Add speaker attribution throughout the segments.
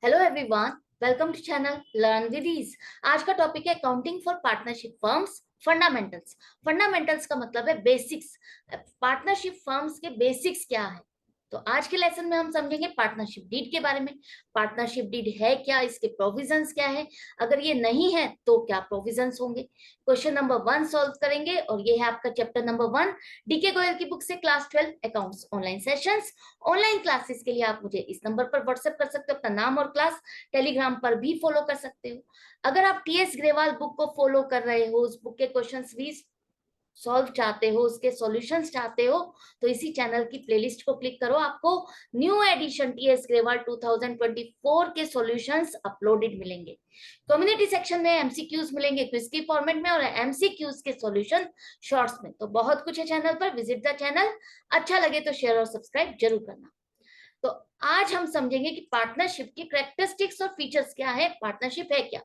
Speaker 1: Hello everyone, welcome to channel learn with ease. आज का topic है accounting for partnership firms fundamentals. Fundamentals का मतलब है बेसिक्स। पार्टनरशिप फर्म्स के बेसिक्स क्या है, तो आज के लेसन में हम समझेंगे पार्टनरशिप डीड के बारे में। पार्टनरशिप डीड है क्या, इसके प्रोविजंस क्या है, अगर ये नहीं है तो क्या प्रोविजंस होंगे। क्वेश्चन नंबर 1 सॉल्व करेंगे और ये है आपका चैप्टर नंबर 1 डीके गोयल की बुक से, class 12 accounts online sessions. Online classes के लिए आप मुझे इस नंबर पर व्हाट्सएप कर सकते हो, अपना नाम और क्लास। टेलीग्राम पर भी फॉलो कर सकते हो। अगर आप टीएस ग्रेवाल बुक को फॉलो कर रहे हो, उस बुक के क्वेश्चंस भी सॉल्व चाहते हो, उसके सॉल्यूशंस चाहते हो, तो इसी चैनल की प्लेलिस्ट को क्लिक करो। आपको न्यू एडिशन टीएस ग्रेवाल 2024 के सॉल्यूशंस अपलोडेड मिलेंगे। कम्युनिटी सेक्शन में एमसीक्यूज मिलेंगे क्विज की फॉर्मेट में, और एमसीक्यूज के सॉल्यूशन शॉर्ट्स में। तो बहुत कुछ है चैनल पर, विजिट द चैनल। अच्छा लगे तो शेयर और सब्सक्राइब जरूर करना। तो आज हम समझेंगे कि पार्टनरशिप की कैरेक्टरिस्टिक्स और फीचर्स क्या है, पार्टनरशिप है क्या।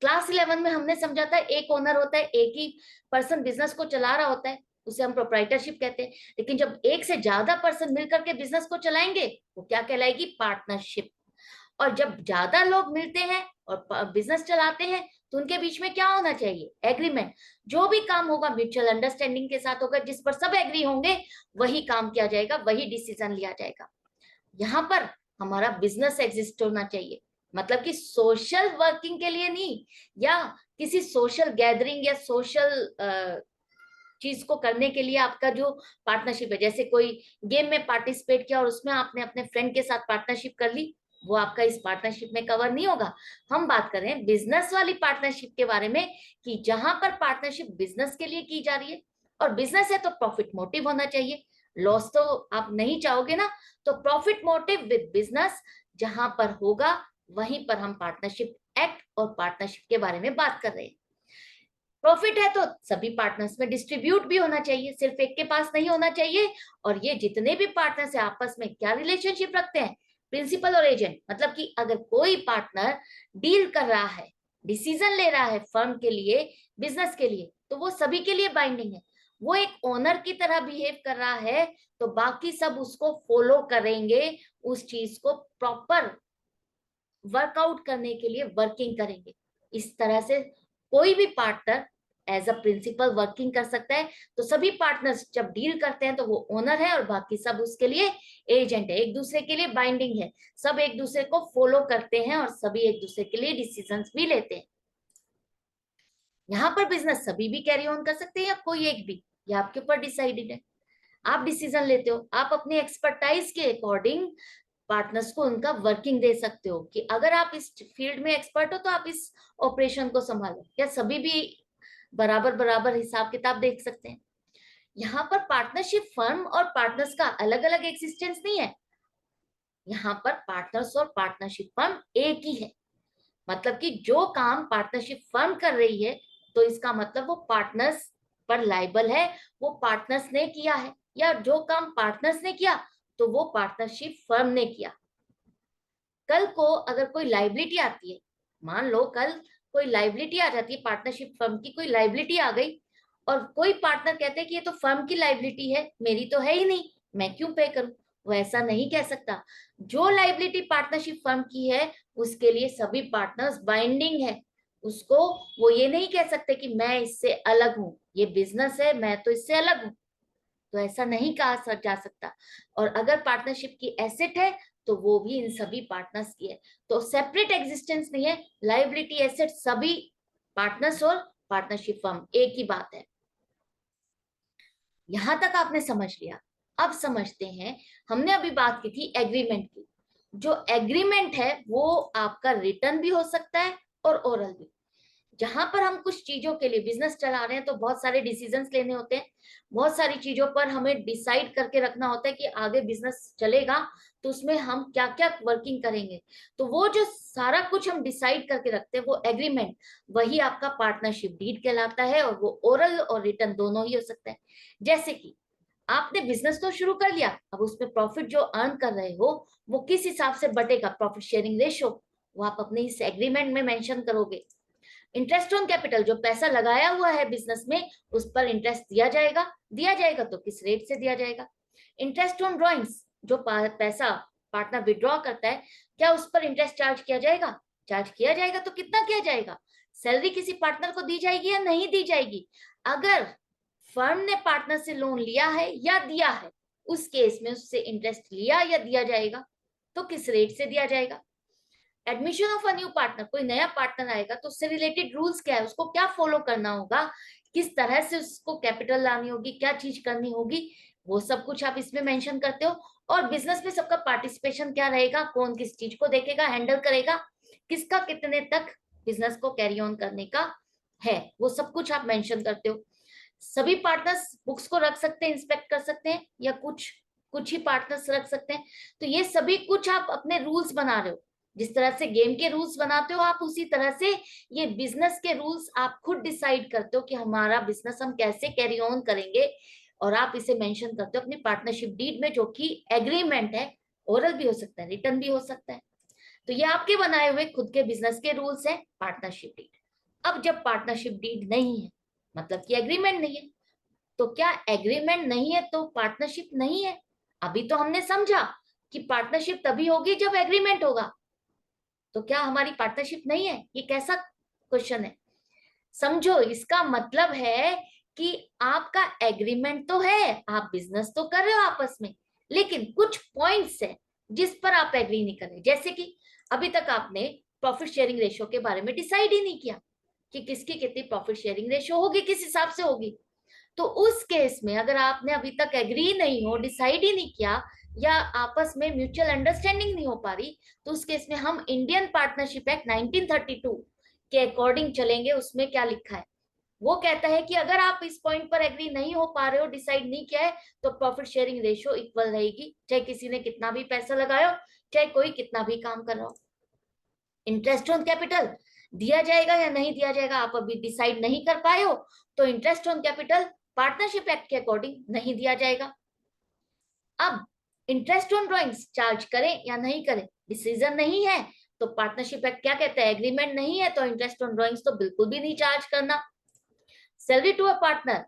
Speaker 1: क्लास 11 में हमने समझा था एक ओनर होता है, एक ही पर्सन बिजनेस को चला रहा होता है, उसे हम प्रोप्राइटरशिप कहते हैं। लेकिन जब एक से ज्यादा पर्सन मिलकर के बिजनेस को चलाएंगे, वो क्या कहलाएगी, पार्टनरशिप। और जब ज्यादा लोग मिलते हैं और बिजनेस चलाते हैं, तो उनके बीच में क्या होना चाहिए, एग्रीमेंट। जो भी काम होगा म्यूचुअल अंडरस्टैंडिंग के साथ होगा, जिस पर सब एग्री होंगे वही काम किया जाएगा, वही डिसीजन लिया जाएगा। यहाँ पर हमारा बिजनेस एग्जिस्ट होना चाहिए, मतलब कि सोशल वर्किंग के लिए नहीं, या किसी सोशल गैदरिंग या सोशल चीज को करने के लिए आपका जो पार्टनरशिप है। जैसे कोई गेम में पार्टिसिपेट किया और उसमें आपने अपने फ्रेंड के साथ पार्टनरशिप कर ली, वो आपका इस पार्टनरशिप में कवर नहीं होगा। हम बात कर रहे हैं बिजनेस वाली पार्टनरशिप के बारे में, कि जहां पर पार्टनरशिप बिजनेस के लिए की जा रही है, और बिजनेस है तो प्रॉफिट मोटिव होना चाहिए। लॉस तो आप नहीं चाहोगे ना, तो प्रॉफिट मोटिव विद बिजनेस जहां पर होगा, वहीं पर हम पार्टनरशिप एक्ट और पार्टनरशिप के बारे में बात कर रहे हैं। प्रॉफिट है तो सभी पार्टनर्स में डिस्ट्रीब्यूट भी होना चाहिए, सिर्फ एक के पास नहीं होना चाहिए। और ये जितने भी पार्टनर्स है आपस में क्या रिलेशनशिप रखते हैं, प्रिंसिपल और एजेंट। मतलब कि अगर कोई पार्टनर डील कर रहा है, डिसीजन ले रहा है फर्म के लिए, बिजनेस के लिए, तो वो सभी के लिए बाइंडिंग है। वो एक ओनर की तरह बिहेव कर रहा है, तो बाकी सब उसको फॉलो करेंगे, उस चीज को प्रॉपर वर्कआउट करने के लिए वर्किंग करेंगे। इस तरह से कोई भी partner as a principal working कर सकता है। तो सभी पार्टनर्स जब डील करते हैं तो वो ओनर है और बाकी सब उसके लिए एजेंट है, एक दूसरे के लिए बाइंडिंग है। सब एक दूसरे को फॉलो करते हैं और सभी एक दूसरे के लिए डिसीजंस भी लेते हैं। यहाँ पर बिजनेस सभी भी कैरी ऑन कर सकते हैं या कोई एक भी, ये आपके ऊपर डिसाइडेड है। आप डिसीजन लेते हो, आप अपनी एक्सपर्टाइज के अकॉर्डिंग पार्टनर्स को उनका वर्किंग दे सकते हो, कि अगर आप इस फील्ड में एक्सपर्ट हो तो आप इस ऑपरेशन को संभालो। क्या सभी भी बराबर बराबर हिसाब किताब देख सकते हैं। यहाँ पर पार्टनरशिप फर्म और पार्टनर्स का अलग अलग एक्सिस्टेंस नहीं है। यहाँ पर पार्टनर्स और पार्टनरशिप फर्म एक ही है। मतलब कि जो काम पार्टनरशिप फर्म कर रही है, तो इसका मतलब वो पार्टनर्स पर लाइबल है, वो पार्टनर्स ने किया है। या जो काम पार्टनर्स ने किया, तो वो पार्टनरशिप फर्म ने किया। कल को अगर कोई लाइबिलिटी आती है, मान लो कल कोई लाइबिलिटी आ जाती है, पार्टनरशिप फर्म की कोई लाइबिलिटी आ गई, और कोई पार्टनर कहते हैं कि ये तो फर्म की लाइबिलिटी है, मेरी तो है ही नहीं, मैं क्यों पे करूं। वो ऐसा नहीं कह सकता। जो लाइबिलिटी पार्टनरशिप फर्म की है, उसके लिए सभी पार्टनर्स बाइंडिंग है। उसको वो ये नहीं कह सकते कि मैं इससे अलग हूं, ये बिजनेस है, मैं तो इससे अलग हूं। तो ऐसा नहीं कहा जा सकता। और अगर पार्टनरशिप की एसेट है, तो वो भी इन सभी पार्टनर्स की है। तो सेपरेट एग्जिस्टेंस नहीं है, लाइबिलिटी एसेट सभी पार्टनर्स और पार्टनरशिप फर्म एक ही बात है। यहां तक आपने समझ लिया। अब समझते हैं, हमने अभी बात की थी एग्रीमेंट की। जो एग्रीमेंट है वो आपका रिटर्न भी हो सकता है और ओरल भी। जहां पर हम कुछ चीजों के लिए बिजनेस चला रहे हैं, तो बहुत सारे डिसीजंस लेने होते हैं, बहुत सारी चीजों पर हमें डिसाइड करके रखना होता है कि आगे बिजनेस चलेगा तो उसमें हम क्या क्या वर्किंग करेंगे। तो वो जो सारा कुछ हम डिसाइड करके रखते हैं, वो एग्रीमेंट, वही आपका पार्टनरशिप डीड कहलाता है। और वो ओरल और रिटर्न दोनों ही हो सकता है। जैसे कि आपने बिजनेस तो शुरू कर लिया, अब उसमें प्रॉफिट जो अर्न कर रहे हो, वो किस हिसाब से बटेगा, प्रॉफिट शेयरिंग रेशियो, वो आप अपने इस एग्रीमेंट में मेंशन करोगे। इंटरेस्ट ऑन कैपिटल, जो पैसा लगाया हुआ है बिजनेस में, उस पर इंटरेस्ट दिया जाएगा तो किस रेट से दिया जाएगा। इंटरेस्ट ऑन ड्रॉइंग्स, जो पैसा पार्टनर विड्रॉ करता है, क्या उस पर इंटरेस्ट चार्ज किया जाएगा? चार्ज किया जाएगा। तो कितना किया जाएगा? सैलरी किसी पार्टनर को दी जाएगी या नहीं दी जाएगी? अगर फर्म ने पार्टनर से लोन लिया है या दिया है, उस केस में उससे इंटरेस्ट लिया या दिया जाएगा, तो किस रेट से दिया जाएगा? Admission of a new partner, कोई नया पार्टनर आएगा तो उससे रिलेटेड रूल्स क्या है, उसको क्या फॉलो करना होगा, किस तरह से उसको कैपिटल लानी होगी, क्या चीज करनी होगी, वो सब कुछ आप इसमें मेंशन करते हो। और बिजनेस में सबका पार्टिसिपेशन क्या रहेगा, कौन किस चीज को देखेगा, हैंडल करेगा, किसका कितने तक बिजनेस को कैरी ऑन करने का है, वो सब कुछ आप मेंशन करते हो। सभी पार्टनर्स बुक्स को रख सकते हैं, इंस्पेक्ट कर सकते हैं, या कुछ कुछ ही पार्टनर्स रख सकते हैं। तो ये सभी कुछ आप अपने रूल्स बना रहे हो। जिस तरह से गेम के रूल्स बनाते हो आप, उसी तरह से ये बिजनेस के रूल्स आप खुद डिसाइड करते हो कि हमारा बिजनेस हम कैसे कैरी ऑन करेंगे, और आप इसे मेंशन करते हो अपनी पार्टनरशिप डीड में, जो कि एग्रीमेंट है। ओरल भी हो सकता है, रिटर्न भी हो सकता है। तो ये आपके बनाए हुए खुद के बिजनेस के रूल्स हैं, पार्टनरशिप डीड। अब जब पार्टनरशिप डीड नहीं है, मतलब कि एग्रीमेंट नहीं है, तो क्या एग्रीमेंट नहीं है तो पार्टनरशिप नहीं है? अभी तो हमने समझा कि पार्टनरशिप तभी होगी जब एग्रीमेंट होगा। तो क्या हमारी पार्टनरशिप नहीं है? ये कैसा क्वेश्चन है? समझो, इसका मतलब है कि आपका एग्रीमेंट तो है, आप बिजनेस तो कर रहे हो आपस में, लेकिन कुछ पॉइंट्स है जिस पर आप एग्री नहीं कर रहे। जैसे कि अभी तक आपने प्रॉफिट शेयरिंग रेशियो के बारे में डिसाइड ही नहीं किया कि किसकी कितनी प्रॉफिट शेयरिंग रेशियो होगी, किस हिसाब से होगी। तो उस केस में अगर आपने अभी तक एग्री नहीं हो, डिसाइड ही नहीं किया, या आपस में म्यूचुअल अंडरस्टैंडिंग नहीं हो पा रही, तो उस केस में हम इंडियन पार्टनरशिप एक्ट 1932 के अकॉर्डिंग चलेंगे। उसमें क्या लिखा है? वो कहता है कि अगर आप इस पॉइंट पर एग्री नहीं हो पा रहे हो, डिसाइड नहीं किया है, तो प्रॉफिट शेयरिंग रेशियो इक्वल रहेगी, चाहे किसी ने कितना भी पैसा लगाया हो, चाहे कोई कितना भी काम कर रहा हो। इंटरेस्ट ऑन कैपिटल दिया जाएगा या नहीं दिया जाएगा, आप अभी डिसाइड नहीं कर पाए हो, तो interest on capital partnership act के अकॉर्डिंग नहीं दिया जाएगा। अब इंटरेस्ट ऑन ड्रॉइंग्स चार्ज करें या नहीं करें, डिसीजन नहीं है, तो पार्टनरशिप एक्ट क्या कहता है? एग्रीमेंट नहीं है तो इंटरेस्ट ऑन ड्रॉइंग्स तो बिल्कुल भी नहीं चार्ज करना। सैलरी टू अ पार्टनर,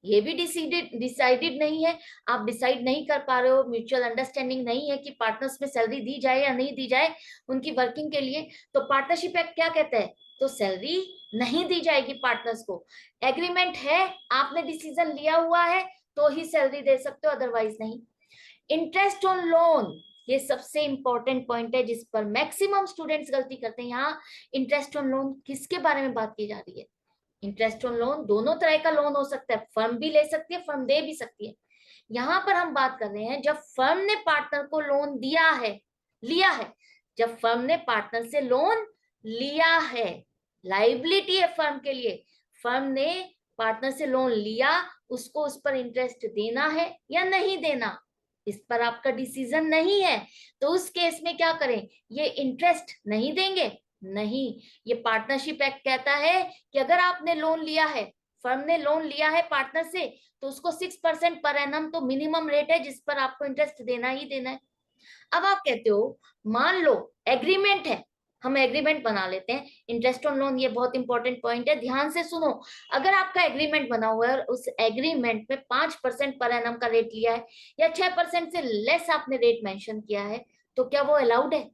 Speaker 1: ये भी डिसाइडेड नहीं है, आप डिसाइड नहीं कर पा रहे हो, म्यूचुअल अंडरस्टैंडिंग नहीं है कि पार्टनर्स में सैलरी दी जाए या नहीं दी जाए उनकी वर्किंग के लिए, तो पार्टनरशिप एक्ट क्या कहता है? तो सैलरी नहीं दी जाएगी पार्टनर्स को। एग्रीमेंट है, आपने डिसीजन लिया हुआ है, तो ही सैलरी दे सकते हो, अदरवाइज नहीं। इंटरेस्ट ऑन लोन, ये सबसे इंपॉर्टेंट पॉइंट है जिस पर मैक्सिमम स्टूडेंट्स गलती करते हैं। यहाँ इंटरेस्ट ऑन लोन किसके बारे में बात की जा रही है? इंटरेस्ट ऑन लोन दोनों तरह का लोन हो सकता है, फर्म भी ले सकती है, फर्म दे भी सकती है। यहाँ पर हम बात कर रहे हैं जब फर्म ने पार्टनर को लोन दिया है, लिया है। जब फर्म ने पार्टनर से लोन लिया है, लाइबिलिटी है फर्म के लिए, फर्म ने पार्टनर से लोन लिया, उसको उस पर इंटरेस्ट देना है या नहीं देना, इस पर आपका डिसीजन नहीं है, तो उस केस में क्या करें? ये इंटरेस्ट नहीं देंगे, नहीं। ये पार्टनरशिप एक्ट कहता है कि अगर आपने लोन लिया है, फर्म ने लोन लिया है पार्टनर से, तो उसको 6% पर एनम तो मिनिमम रेट है जिस पर आपको इंटरेस्ट देना ही देना है। अब आप कहते हो, मान लो एग्रीमेंट है, हम एग्रीमेंट बना लेते हैं। इंटरेस्ट ऑन लोन, ये बहुत इंपॉर्टेंट पॉइंट है, ध्यान से सुनो। अगर आपका एग्रीमेंट बना हुआ है और उस एग्रीमेंट में 5% पर एनम का रेट लिया है, या 6% से लेस आपने रेट मेंशन किया है, तो क्या वो अलाउड है?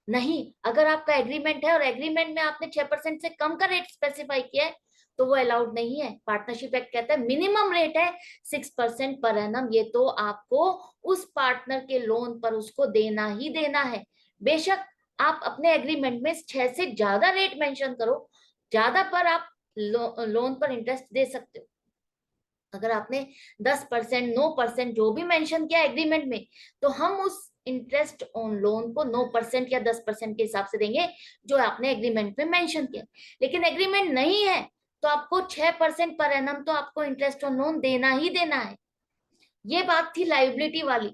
Speaker 1: नहीं। अगर आपका एग्रीमेंट है और एग्रीमेंट में आपने 6% से कम का रेट स्पेसिफाई किया है, तो वो अलाउड नहीं है। पार्टनरशिप एक्ट कहता है मिनिमम रेट है 6% पर एनम, ये तो आपको उस पार्टनर के लोन पर उसको देना ही देना है। बेशक आप अपने एग्रीमेंट में 6 से ज्यादा रेट मेंशन करो, ज्यादा पर आप लोन पर इंटरेस्ट दे सकते हो। अगर आपने 10%, 9% जो भी मेंशन किया एग्रीमेंट में, तो हम उस इंटरेस्ट ऑन लोन को 9% या 10% के हिसाब से देंगे जो आपने एग्रीमेंट में मेंशन किया। लेकिन एग्रीमेंट नहीं है तो आपको 6% पर एनम तो आपको इंटरेस्ट ऑन लोन देना ही देना है। ये बात थी लाइबिलिटी वाली।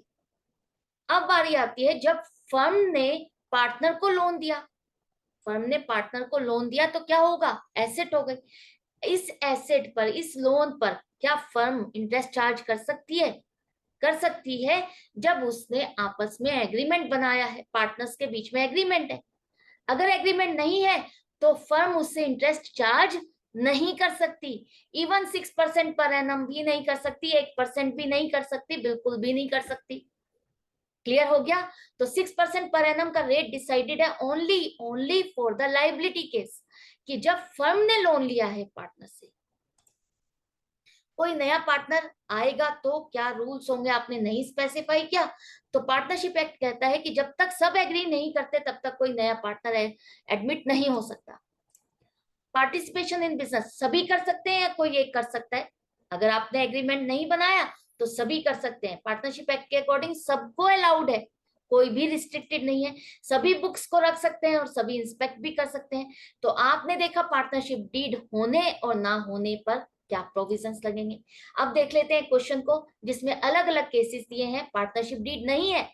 Speaker 1: अब बारी आती है जब फर्म ने पार्टनर को लोन दिया, फर्म ने पार्टनर को लोन दिया तो क्या होगा? एसेट हो गई। इस एसेट पर, इस लोन पर क्या फर्म इंटरेस्ट चार्ज कर सकती है? कर सकती है, जब उसने आपस में एग्रीमेंट बनाया है, पार्टनर्स के बीच में एग्रीमेंट है। अगर एग्रीमेंट नहीं है तो फर्म उससे इंटरेस्ट चार्ज नहीं कर सकती। इवन 6% पर एनम भी नहीं कर सकती, 1% भी नहीं कर सकती, बिल्कुल भी नहीं कर सकती। क्लियर हो गया? तो 6% पर एनम का रेट डिसाइडेड है only for the liability case, कि जब फर्म ने लोन लिया है पार्टनर से। कोई नया पार्टनर आएगा तो क्या रूल्स होंगे, आपने नहीं स्पेसिफाई किया, तो पार्टनरशिप एक्ट कहता है कि जब तक सब एग्री नहीं करते तब तक कोई नया पार्टनर एडमिट नहीं हो सकता। पार्टिसिपेशन इन बिजनेस सभी कर सकते हैं या कोई एक कर सकता है? अगर आपने एग्रीमेंट नहीं बनाया तो सभी कर सकते हैं। पार्टनरशिप एक्ट के अकॉर्डिंग सबको अलाउड है, कोई भी रिस्ट्रिक्टेड नहीं है। सभी बुक्स को रख सकते हैं और सभी इंस्पेक्ट भी कर सकते हैं। तो आपने देखा पार्टनरशिप डीड होने और ना होने पर क्या प्रोविजंस लगेंगे। अब देख लेते हैं क्वेश्चन को, जिसमें अलग अलग केसेस दिए हैं। पार्टनरशिप डीड नहीं है,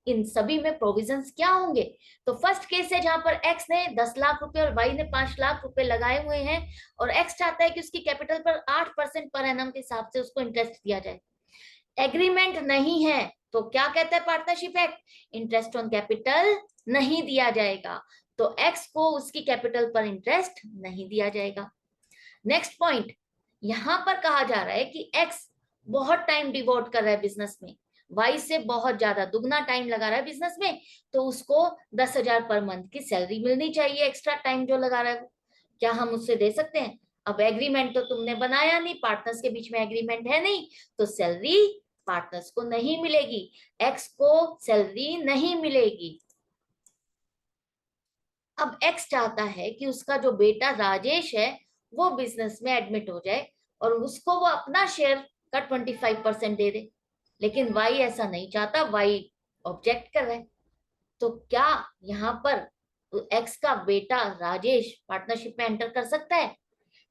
Speaker 1: इन सभी में प्रोविजंस क्या होंगे। तो फर्स्ट केस है जहां पर एक्स ने 10 लाख रुपए और वाई ने 5 लाख रुपए लगाए हुए हैं, और एक्स चाहता है कि उसकी कैपिटल पर 8% पर एनम के हिसाब से उसको इंटरेस्ट दिया जाए। एग्रीमेंट नहीं है, तो क्या कहता है partnership act, interest on capital नहीं दिया जाएगा। तो एक्स को उसकी कैपिटल पर इंटरेस्ट नहीं दिया जाएगा। नेक्स्ट पॉइंट, यहां पर कहा जा रहा है कि एक्स बहुत टाइम डिवोट कर रहा है बिजनेस में, वाई से बहुत ज्यादा दुगना टाइम लगा रहा है बिजनेस में, तो उसको 10,000 पर मंथ की सैलरी मिलनी चाहिए, एक्स्ट्रा टाइम जो लगा रहा है वो। क्या हम उससे दे सकते हैं? अब एग्रीमेंट तो तुमने बनाया नहीं, पार्टनर्स के बीच में एग्रीमेंट है नहीं, तो सैलरी पार्टनर्स को नहीं मिलेगी, एक्स को सैलरी नहीं मिलेगी। अब एक्स चाहता है कि उसका जो बेटा राजेश है वो बिजनेस में एडमिट हो जाए और उसको वो अपना शेयर का 25% दे दे, लेकिन वाई ऐसा नहीं चाहता, वाई ऑब्जेक्ट कर रहा है। तो क्या यहाँ पर एक्स का बेटा राजेश पार्टनरशिप में एंटर कर सकता है?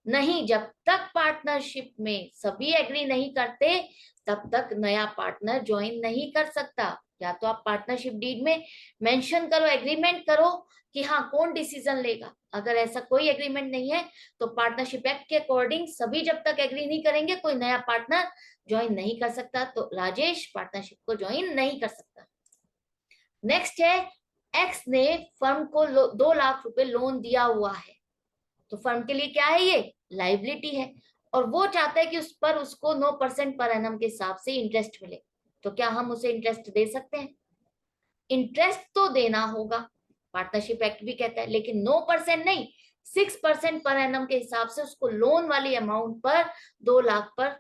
Speaker 1: नहीं, जब तक पार्टनरशिप में सभी एग्री नहीं करते तब तक नया पार्टनर ज्वाइन नहीं कर सकता। या तो आप पार्टनरशिप डीड में मेंशन करो, एग्रीमेंट करो कि हाँ कौन डिसीजन लेगा। अगर ऐसा कोई एग्रीमेंट नहीं है तो पार्टनरशिप एक्ट के अकॉर्डिंग सभी जब तक एग्री नहीं करेंगे कोई नया पार्टनर ज्वाइन नहीं कर सकता। तो राजेश पार्टनरशिप को ज्वाइन नहीं कर सकता। नेक्स्ट है, एक्स ने फर्म को 2 लाख रुपए लोन दिया हुआ है, तो फर्म के लिए क्या है, ये लाइबिलिटी है, और वो चाहता है कि उस पर उसको 9% पर एनम के हिसाब से इंटरेस्ट मिले। तो क्या हम उसे इंटरेस्ट दे सकते हैं? इंटरेस्ट तो देना होगा, पार्टनरशिप एक्ट भी कहता है, लेकिन 9% नहीं, 6% पर एनम के हिसाब से उसको लोन वाली अमाउंट पर 2 लाख पर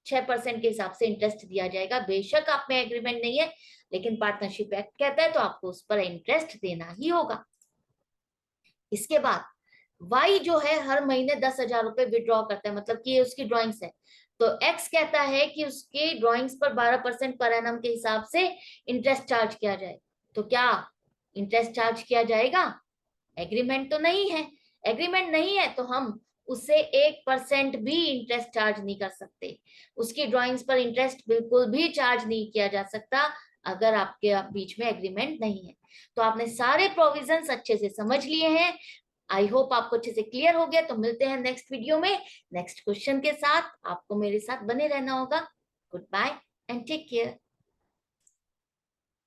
Speaker 1: 6% के हिसाब से इंटरेस्ट दिया जाएगा। बेशक आप में एग्रीमेंट नहीं है, लेकिन पार्टनरशिप एक्ट कहता है तो आपको उस पर इंटरेस्ट देना ही होगा। इसके बाद वाई जो है हर महीने 10,000 रुपए विड्रॉ करता है, मतलब कि ये उसकी ड्रॉइंग्स है। तो एक्स कहता है कि उसकी ड्रॉइंग्स पर 12% पर एनम के हिसाब से इंटरेस्ट चार्ज किया जाए। तो क्या इंटरेस्ट चार्ज किया जाएगा? एग्रीमेंट तो नहीं है, एग्रीमेंट नहीं है तो हम उसे 1% भी इंटरेस्ट चार्ज नहीं कर सकते। उसकी ड्रॉइंग्स पर इंटरेस्ट बिल्कुल भी चार्ज नहीं किया जा सकता अगर आपके बीच में एग्रीमेंट नहीं है। तो आपने सारे प्रोविजंस अच्छे से समझ लिए हैं। आई होप आपको अच्छे से क्लियर हो गया। तो मिलते हैं नेक्स्ट वीडियो में नेक्स्ट क्वेश्चन के साथ। आपको मेरे साथ बने रहना होगा। Good bye and take care.